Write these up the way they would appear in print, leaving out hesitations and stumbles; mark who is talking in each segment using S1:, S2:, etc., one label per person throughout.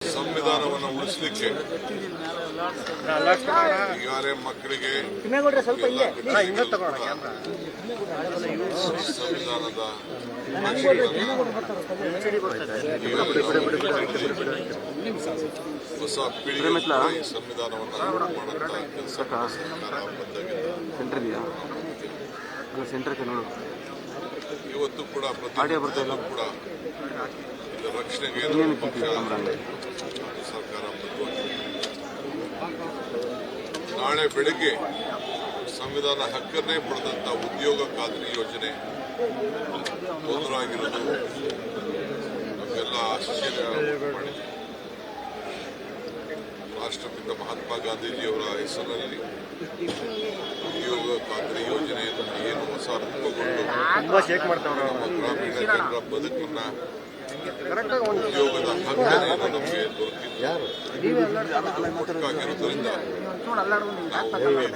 S1: ಸಂವಿಧಾನವನ್ನು ಉಳಿಸಲಿಕ್ಕೆ ಈಗಾಗಲೇ ಮಕ್ಕಳಿಗೆ ಸಂವಿಧಾನದ ಹೊಸ ಪೀಳಿಗೆ ಈ ಸಂವಿಧಾನವನ್ನು ಮಾಡುವಂತ ಕೆಲಸ ಸರ್ಕಾರ ಇವತ್ತು ಕೂಡ ಪ್ರತಿಯೊಂದು ಕೂಡ ಇದರ ರಕ್ಷಣೆಗೆ ಸರ್ಕಾರ ನಾಳೆ ಬೆಳಗ್ಗೆ ಸಂವಿಧಾನ ಹಕ್ಕನ್ನೇ ಪಡೆದಂತ ಉದ್ಯೋಗ ಖಾತ್ರಿ ಯೋಜನೆ ತೊಂದರಾಗಿರೋದು ನಮಗೆಲ್ಲ ಆಶ್ಚರ್ಯ ಮಾಡಿದೆ. ರಾಷ್ಟ್ರಪಿತ ಮಹಾತ್ಮ ಗಾಂಧೀಜಿಯವರ ಹೆಸರಿನಲ್ಲಿ ಉದ್ಯೋಗ ಖಾತ್ರಿ ಯೋಜನೆಯನ್ನು ಏನು ಹೊಸ ರೂಪುಗೊಂಡು ಗ್ರಾಮೀಣ ಜನರ ಬದುಕನ್ನ ಉದ್ಯೋಗದ ಹಕ್ಕನೇ ನಮಗೆ ದೊರಕಿರುವುದರಿಂದ ನಾವು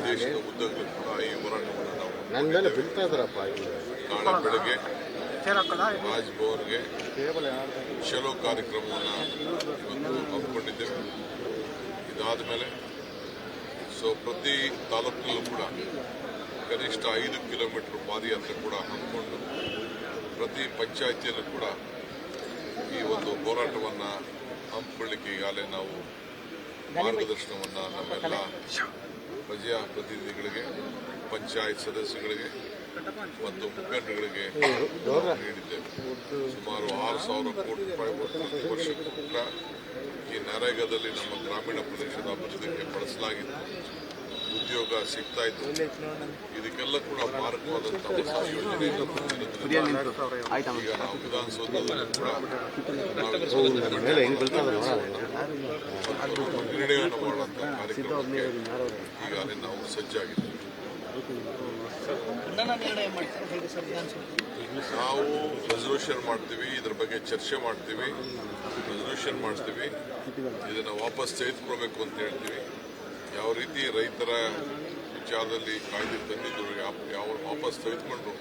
S1: ದೇಶದ ಉದ್ದಕ್ಕೂ ಕೂಡ ಈ ಹೋರಾಟವನ್ನು ನಾವು ನಾಳೆ ಬೆಳಗ್ಗೆ ರಾಜಭವನ್ಗೆ ಚಲೋ ಕಾರ್ಯಕ್ರಮವನ್ನು ಇವತ್ತು ಹಮ್ಮಿಕೊಂಡಿದ್ದೇವೆ. ಇದಾದ ಮೇಲೆ ಪ್ರತಿ ತಾಲೂಕಿನಲ್ಲೂ ಕೂಡ ಕನಿಷ್ಠ 5 ಕಿಲೋಮೀಟರ್ ಪಾದಯಾತ್ರೆ ಕೂಡ ಹಮ್ಮಿಕೊಂಡು ಪ್ರತಿ ಪಂಚಾಯಿತಿಯಲ್ಲೂ ಕೂಡ ಈ ಒಂದು ಹೋರಾಟವನ್ನು ಹಮ್ಮಿಕೊಳ್ಳಿಕ್ಕೆ ಈಗಾಗಲೇ ನಾವು ಮಾರ್ಗದರ್ಶನವನ್ನು ನಮ್ಮೆಲ್ಲ ಪ್ರಜಾಪ್ರತಿನಿಧಿಗಳಿಗೆ, ಪಂಚಾಯತ್ ಸದಸ್ಯಗಳಿಗೆ ಮತ್ತು ಮುಖಂಡರುಗಳಿಗೆ ನೀಡಿದ್ದೇವೆ. ಸುಮಾರು 6,000 ಕೋಟಿ ರೂಪಾಯಿ ವರ್ಷಕ್ಕೂ ಕೂಡ ಈ ನರೇಗಾದಲ್ಲಿ ನಮ್ಮ ಗ್ರಾಮೀಣ ಪ್ರದೇಶದ ಅಭಿವೃದ್ಧಿಗೆ ಬಳಸಲಾಗಿತ್ತು. ಉದ್ಯೋಗ ಸಿಗ್ತಾ ಇತ್ತು. ಇದಕ್ಕೆಲ್ಲ ಕೂಡ ಮಾರಕವಾದಂತಹ ಹೊಸ ಯೋಜನೆ ಈಗ ನಾವು ವಿಧಾನಸೌಧದಲ್ಲಿ ಕೂಡ ನಿರ್ಣಯವನ್ನು ಮಾಡುವಂತಹ ಕಾರ್ಯಕ್ರಮಕ್ಕೆ ಈಗಾಗಲೇ ನಾವು ಸಜ್ಜಾಗಿದ್ದೇವೆ. ನಾವು ರೆಸಲ್ಯೂಷನ್ ಮಾಡ್ತೀವಿ, ಇದ್ರ ಬಗ್ಗೆ ಚರ್ಚೆ ಮಾಡ್ತೀವಿ, ರೆಸಲ್ಯೂಷನ್ ಮಾಡ್ತೀವಿ, ಇದನ್ನು ವಾಪಸ್ ತೆಗೆದುಕೊಳ್ಬೇಕು ಅಂತ ಹೇಳ್ತೀವಿ. ಯಾವ ರೀತಿ ರೈತರ ವಿಚಾರದಲ್ಲಿ ಕಾಯ್ದೆ ತಂದಿದ್ರು, ಯಾವ ವಾಪಸ್ ತೆಗೆದುಕೊಂಡ್ರು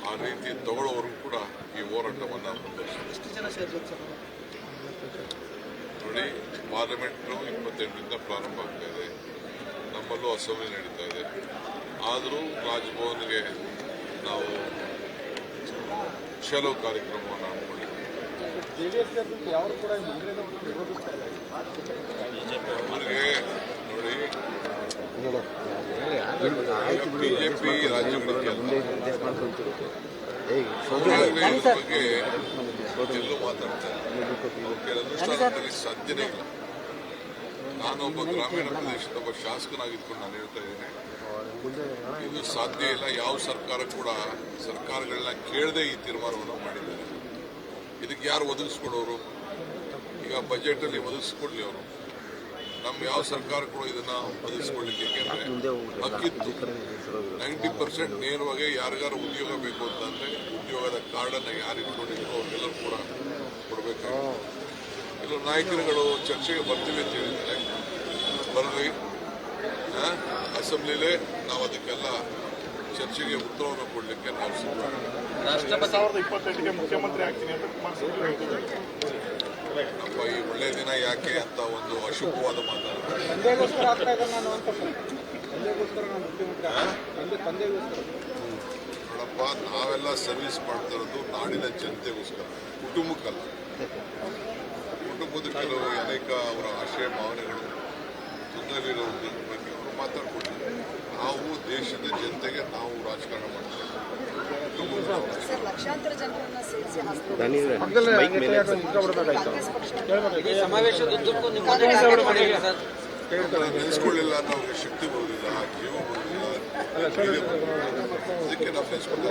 S1: ಆ ರೀತಿ ತಗೊಳ್ಳೋವರೆಗೂ ಕೂಡ ಈ ಹೋರಾಟವನ್ನು ನೋಡಿ. ಪಾರ್ಲಿಮೆಂಟು 28ರಿಂದ ಪ್ರಾರಂಭ ಆಗ್ತಾ ಇದೆ, ನಮ್ಮಲ್ಲೂ ಅಸೆಂಬ್ಲಿ ನಡೀತಾ ಇದೆ. ಆದರೂ ರಾಜಭವನ್ಗೆ ನಾವು ಚಲೋ ಕಾರ್ಯಕ್ರಮವನ್ನು ಹಮ್ಮಿಕೊಂಡಿದ್ದೀವಿ. ಅವರಿಗೆ ನೋಡಿ, ಬಿಜೆಪಿ ರಾಜ್ಯಗಳಿಗೆ ಬಗ್ಗೆ ಎಲ್ಲೂ ಮಾತಾಡ್ತಾರೆ. ಕೆಲವೊಂದು ಸಾಧ್ಯನೇ ಇಲ್ಲ. ನಾನೊಬ್ಬ ಗ್ರಾಮೀಣ ಪ್ರದೇಶದ ಒಬ್ಬ ಶಾಸಕನಾಗಿದ್ಕೊಂಡು ನಾನು ಹೇಳ್ತಾ ಇದ್ದೇನೆ, ಇದು ಸಾಧ್ಯ ಇಲ್ಲ. ಯಾವ ಸರ್ಕಾರ ಕೂಡ ಸರ್ಕಾರಗಳನ್ನ ಕೇಳದೆ ಈ ತೀರ್ಮಾನವನ್ನು ಮಾಡಿದ್ದಾರೆ. ಇದಕ್ಕೆ ಯಾರು ಒದಗಿಸ್ಕೊಡೋರು? ಈಗ ಬಜೆಟ್ ಅಲ್ಲಿ ಒದಗಿಸ್ಕೊಡ್ಲಿ ಅವರು. ನಮ್ಮ ಯಾವ ಸರ್ಕಾರ ಕೂಡ ಇದನ್ನ ಒದಗಿಸ್ಕೊಡ್ಲಿಕ್ಕೆ, ಯಾಕೆಂದ್ರೆ ಹಕ್ಕಿತ್ತು 90% ನೇರವಾಗಿ ಯಾರಿಗಾರು ಉದ್ಯೋಗ ಬೇಕು ಅಂತಂದ್ರೆ ಉದ್ಯೋಗದ ಕಾರ್ಡನ್ನ ಯಾರು ಇಟ್ಕೊಂಡಿದ್ರು ಅವ್ರಿಗೆಲ್ಲರೂ ಕೂಡ ಕೊಡಬೇಕಾಗಿತ್ತು. ಕೆಲವು ನಾಯಕರುಗಳು ಚರ್ಚೆಗೆ ಬರ್ತೀವಿ ಅಂತ ಹೇಳಿದ್ದಾರೆ, ಬರ್ರಿ ಅಸೆಂಬ್ಲಿಲೇ ನಾವು ಅದಕ್ಕೆಲ್ಲ ಚರ್ಚೆಗೆ ಉತ್ತರವನ್ನು ಕೊಡಲಿಕ್ಕೆ ನಾವು
S2: ರಾಷ್ಟ್ರಪತಿ 2028ಗೆ ಮುಖ್ಯಮಂತ್ರಿ ಆಗ್ತೀನಿ ಅಂತ
S1: ನಮ್ಮ ಈ ಒಳ್ಳೆ ದಿನ ಯಾಕೆ ಅಂತ ಒಂದು ಅಶುಭವಾದ ಮಾತಾಡ್ತಾರೆ. ನೋಡಪ್ಪ, ನಾವೆಲ್ಲ ಸರ್ವಿಸ್ ಮಾಡ್ತಾ ಇರೋದು ನಾಡಿನ ಜನತೆಗೋಸ್ಕರ, ಕುಟುಂಬಕ್ಕಲ್ಲ. ಕುಟುಂಬದ ಕೆಲವು ಅನೇಕ ಅವರ ಆಶಯ ಭಾವನೆಗಳು ತೊಂದರೆಯಿರೋದ್ರ ಬಗ್ಗೆ ಅವರು ಮಾತಾಡ್ಕೊಟ್ಟಿದ್ದಾರೆ. ನಾವು ದೇಶದ ಜನತೆಗೆ ನಾವು ರಾಜಕಾರಣ ಮಾಡ್ತೇವೆ. ನೆನೆಸ್ಕೊಳ್ಳಿಲ್ಲ, ನಾವು ಶಕ್ತಿ ಬರುವುದಿಲ್ಲ, ಜೀವ ಬರುವುದಿಲ್ಲ, ಅದಕ್ಕೆ ನಾವು ನೆನೆಸ್ಕೊಳ್ಳಿ.